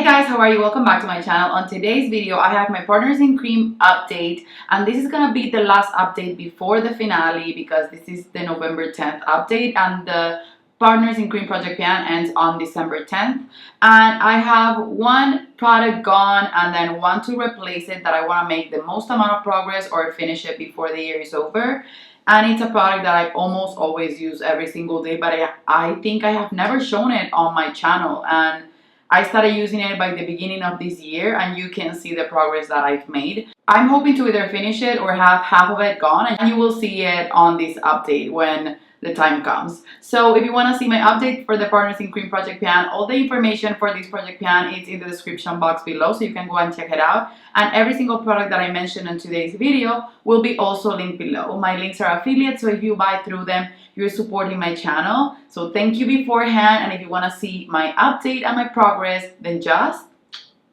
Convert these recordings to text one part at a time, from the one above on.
Guys, how are you? Welcome back to my channel. On today's video, I have my Partners in Cream update, and this is gonna be the last update before the finale because this is the November 10th update and the Partners in Cream Project Pan ends on December 10th. And I have one product gone and then one to replace it that I want to make the most amount of progress or finish it before the year is over. And it's a product that I almost always use every single day, but I think I have never shown it on my channel, and I started using it by the beginning of this year, and you can see the progress that I've made. I'm hoping to either finish it or have half of it gone, and you will see it on this update when the time comes. So if you want to see my update for the Partners in Cream Project Pan, all the information for this project pan is in the description box below, so you can go and check it out. And every single product that I mentioned in today's video will be also linked below. My links are affiliates, so if you buy through them, you're supporting my channel. So thank you beforehand, and if you want to see my update and my progress, then just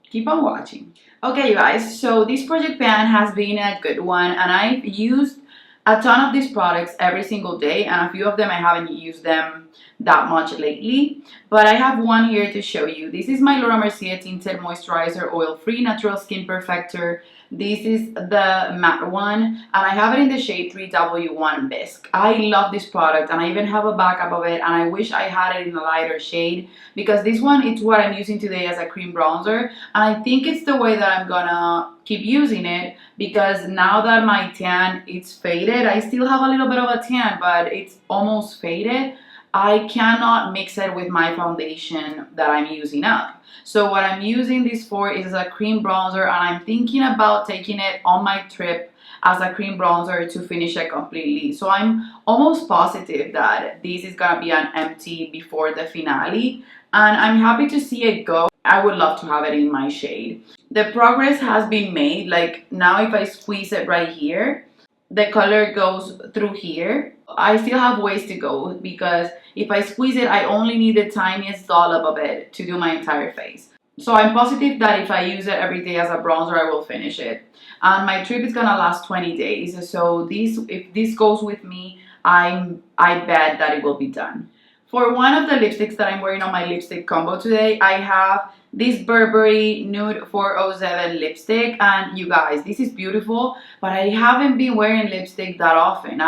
keep on watching. Okay, you guys, so this project pan has been a good one, and I've used a ton of these products every single day, and a few of them I haven't used them that much lately, but I have one here to show you. This is my Mercier Tinted Moisturizer Oil-Free Natural Skin Perfector. This is the matte one, and I have it in the shade 3W1 Bisque. I love this product, and I even have a backup of it, and I wish I had it in a lighter shade because this one is what I'm using today as a cream bronzer, and I think it's the way that I'm gonna keep using it because now that my tan is faded, I still have a little bit of a tan, but it's almost faded. I cannot mix it with my foundation that I'm using up. So what I'm using this for is a cream bronzer, and I'm thinking about taking it on my trip as a cream bronzer to finish it completely. So I'm almost positive that this is gonna be an empty before the finale, and I'm happy to see it go. I would love to have it in my shade. The progress has been made. Like now if I squeeze it right here, the color goes through here. I still have ways to go because if I squeeze it, I only need the tiniest dollop of it to do my entire face. So I'm positive that if I use it every day as a bronzer, I will finish it. And my trip is gonna last 20 days. So if this goes with me, I bet that it will be done. For one of the lipsticks that I'm wearing on my lipstick combo today, I have this Burberry Nude 407 lipstick, and you guys, this is beautiful, but I haven't been wearing lipstick that often.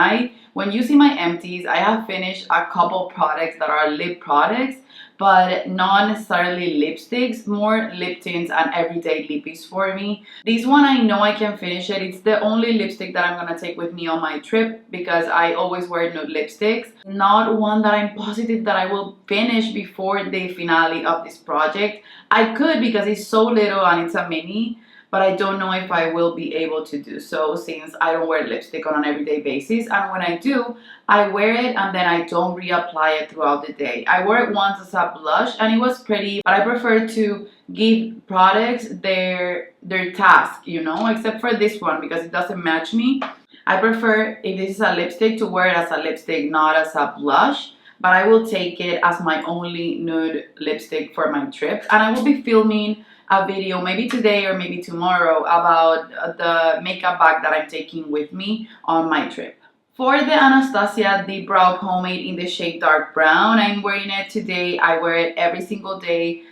When you see my empties, I have finished a couple products that are lip products, but not necessarily lipsticks, more lip tints and everyday lippies for me. This one I know I can finish it. It's the only lipstick that I'm gonna take with me on my trip because I always wear nude lipsticks. Not one that I'm positive that I will finish before the finale of this project. I could because it's so little and it's a mini, but I don't know if I will be able to do so since I don't wear lipstick on an everyday basis, and when I do, I wear it and then I don't reapply it throughout the day. I wore it once as a blush and it was pretty, but I prefer to give products their task, you know, except for this one because it doesn't match me. I prefer, if this is a lipstick, to wear it as a lipstick, not as a blush, but I will take it as my only nude lipstick for my trip, and I will be filming a video maybe today or maybe tomorrow about the makeup bag that I'm taking with me on my trip. For the Anastasia Deep Brow Pomade in the shade Dark Brown, I'm wearing it today. I wear it every single day.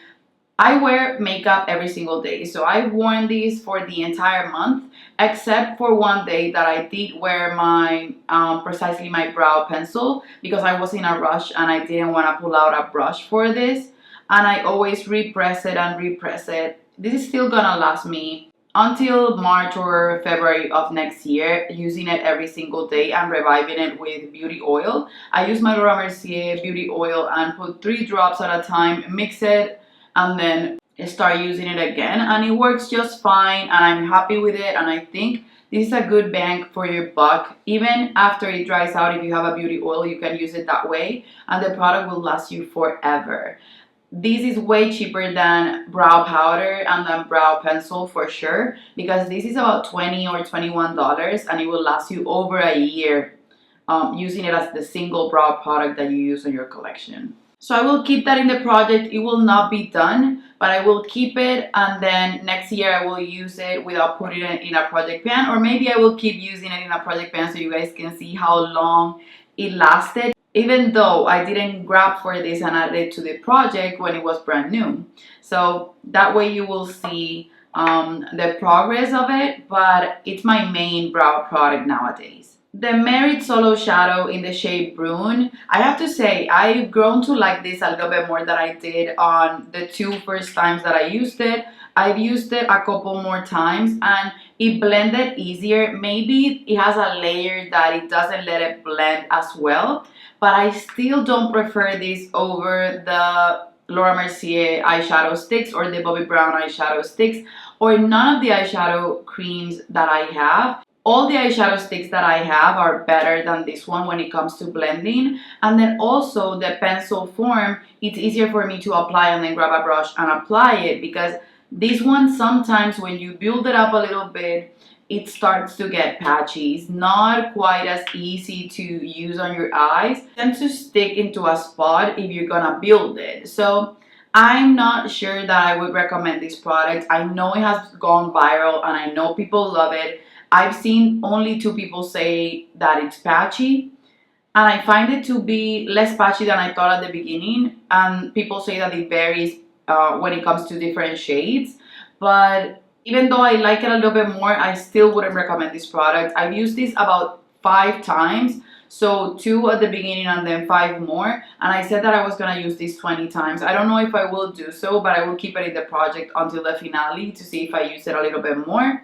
I wear makeup every single day, so I've worn these for the entire month except for one day that I did wear my precisely my brow pencil because I was in a rush and I didn't want to pull out a brush for this, and I always repress it and repress it. This is still gonna last me until March or February of next year, using it every single day and reviving it with beauty oil. I use my Mercier beauty oil and put 3 drops at a time, mix it, and then start using it again, and it works just fine, and I'm happy with it, and I think this is a good bang for your buck. Even after it dries out, if you have a beauty oil, you can use it that way, and the product will last you forever. This is way cheaper than brow powder and than brow pencil for sure, because this is about $20 or $21 and it will last you over a year using it as the single brow product that you use in your collection. So I will keep that in the project. It will not be done, but I will keep it, and then next year I will use it without putting it in a project pan, or maybe I will keep using it in a project pan so you guys can see how long it lasted. even though I didn't grab for this and add it to the project when it was brand new. So that way you will see the progress of it, but it's my main brow product nowadays. The Merit Solo Shadow in the shade Brune. I have to say, I've grown to like this a little bit more than I did on the 2 first times that I used it. I've used it a couple more times and it blended easier. Maybe it has a layer that it doesn't let it blend as well, but I still don't prefer this over the Laura Mercier eyeshadow sticks or the Bobbi Brown eyeshadow sticks or none of the eyeshadow creams that I have. All the eyeshadow sticks that I have are better than this one when it comes to blending. And then also the pencil form, it's easier for me to apply and then grab a brush and apply it, because this one sometimes when you build it up a little bit, it starts to get patchy. It's not quite as easy to use on your eyes. It tends to stick into a spot if you're gonna build it. So I'm not sure that I would recommend this product. I know it has gone viral and I know people love it. I've seen only 2 people say that it's patchy, and I find it to be less patchy than I thought at the beginning, and people say that it varies when it comes to different shades. But even though I like it a little bit more, I still wouldn't recommend this product. I've used this about 5 times, so 2 at the beginning and then 5 more, and I said that I was gonna use this 20 times. I don't know if I will do so, but I will keep it in the project until the finale to see if I use it a little bit more.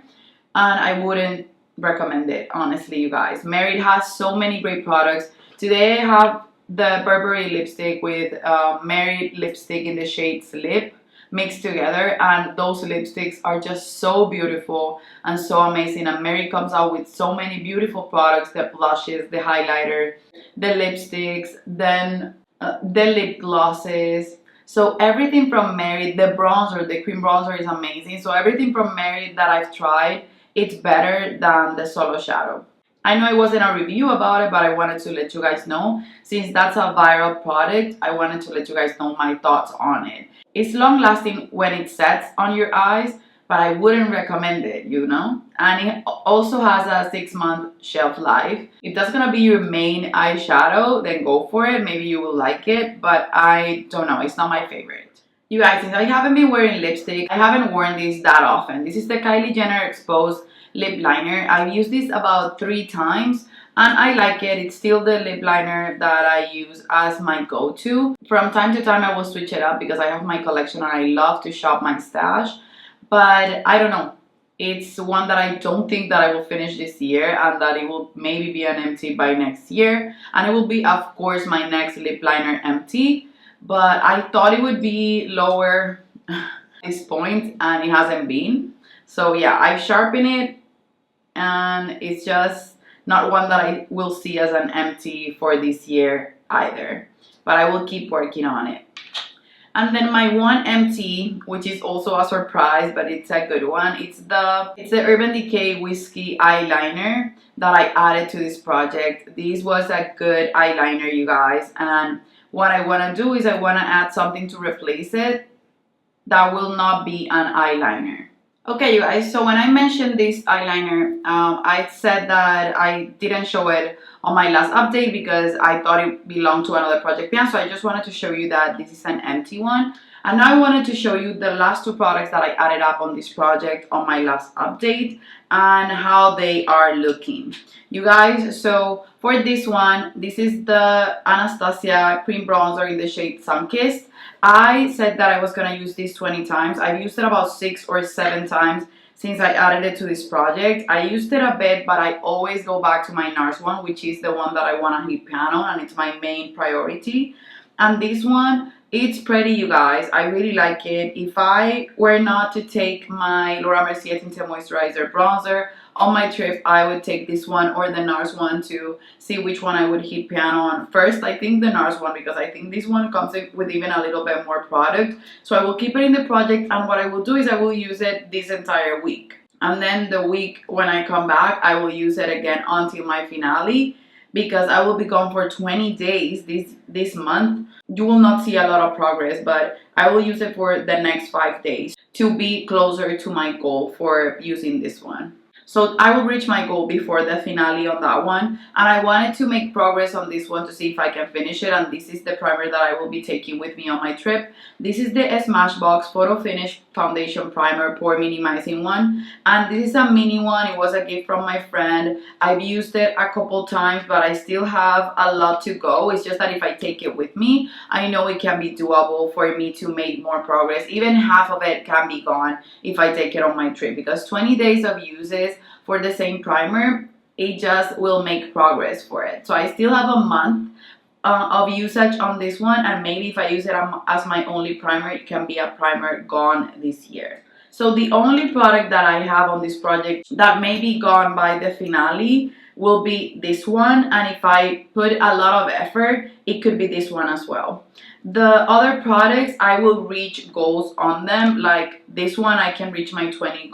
And I wouldn't recommend it, honestly, you guys. Merit has so many great products. Today I have the Burberry lipstick with Merit lipstick in the shade Slip mixed together, and those lipsticks are just so beautiful and so amazing. And Merit comes out with so many beautiful products, the blushes, the highlighter, the lipsticks, then the lip glosses. So everything from Merit, the bronzer, the cream bronzer is amazing. So everything from Merit that I've tried, it's better than the Solo Shadow. I know it wasn't a review about it, but I wanted to let you guys know. Since that's a viral product, I wanted to let you guys know my thoughts on it. It's long lasting when it sets on your eyes, but I wouldn't recommend it, you know? And it also has a 6-month shelf life. If that's gonna be your main eyeshadow, then go for it. Maybe you will like it, but I don't know. It's not my favorite. You guys, since I haven't been wearing lipstick, I haven't worn this that often. This is the Kylie Jenner Exposed Lip Liner. I've used this about 3 times and I like it. It's still the lip liner that I use as my go-to. From time to time I will switch it up because I have my collection and I love to shop my stash. But I don't know. It's one that I don't think that I will finish this year, and that it will maybe be an empty by next year. And it will be, of course, my next lip liner empty. But I thought it would be lower at this point and it hasn't been. So yeah, I've sharpened it and it's just not one that I will see as an empty for this year either. But I will keep working on it. And then my one empty, which is also a surprise, but it's a good one. It's the Urban Decay Whiskey eyeliner that I added to this project. This was a good eyeliner, you guys, and what I want to do is I want to add something to replace it that will not be an eyeliner. Okay, you guys, so when I mentioned this eyeliner, I said that I didn't show it on my last update because I thought it belonged to another project pan. So I just wanted to show you that this is an empty one. And now I wanted to show you the last 2 products that I added up on this project on my last update and how they are looking. You guys, so for this one, this is the Anastasia cream bronzer in the shade Sunkissed. I said that I was going to use this 20 times. I've used it about 6 or 7 times since I added it to this project. I used it a bit, but I always go back to my NARS one, which is the one that I want to hit pan on, and it's my main priority. And this one, it's pretty, you guys. I really like it. If I were not to take my Laura Mercier Tinted Moisturizer Bronzer on my trip, I would take this one or the NARS one to see which one I would hit pan on first. I think the NARS one, because I think this one comes with even a little bit more product. So I will keep it in the project, and what I will do is I will use it this entire week. And then the week when I come back, I will use it again until my finale, because I will be gone for 20 days this month. You will not see a lot of progress, but I will use it for the next 5 days to be closer to my goal for using this one. So I will reach my goal before the finale on that one. And I wanted to make progress on this one to see if I can finish it. And this is the primer that I will be taking with me on my trip. This is the Smashbox Photo Finish Foundation Primer Pore Minimizing one. And this is a mini one. It was a gift from my friend. I've used it a couple times, but I still have a lot to go. It's just that if I take it with me, I know it can be doable for me to make more progress. Even half of it can be gone if I take it on my trip, because 20 days of uses for the same primer, it just will make progress for it. So I still have a month of usage on this one, and maybe if I use it as my only primer, it can be a primer gone this year. So the only product that I have on this project that may be gone by the finale will be this one, and if I put a lot of effort, it could be this one as well. The other products, I will reach goals on them. Like this one, I can reach my 20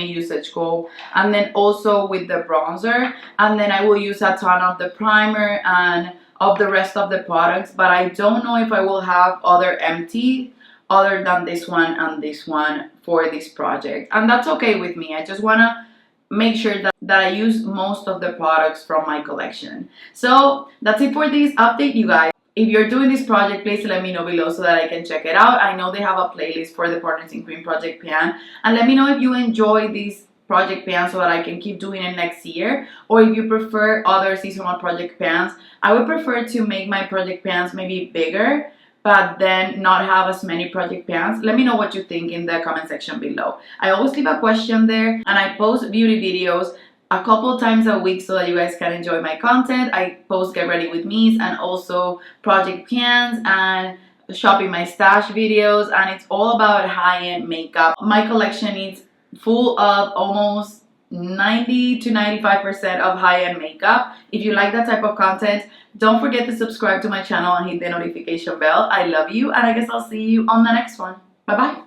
usage goal, and then also with the bronzer, and then I will use a ton of the primer and of the rest of the products, but I don't know if I will have other empty other than this one and this one for this project, and that's okay with me. I just want to make sure that I use most of the products from my collection. So that's it for this update, you guys. If you're doing this project, please let me know below so that I can check it out. I know they have a playlist for the Partners in Cream Project Pan, and let me know if you enjoy these project pans so that I can keep doing it next year, or if you prefer other seasonal project pans. I would prefer to make my project pans maybe bigger, but then not have as many project pans. Let me know what you think in the comment section below. I always leave a question there, and I post beauty videos a couple times a week so that you guys can enjoy my content. I post get ready with me's and also project pans and shopping my stash videos, and it's all about high-end makeup. My collection is full of almost 90 to 95% of high-end makeup. If you like that type of content, don't forget to subscribe to my channel and hit the notification bell. I love you, and I guess I'll see you on the next one. Bye bye.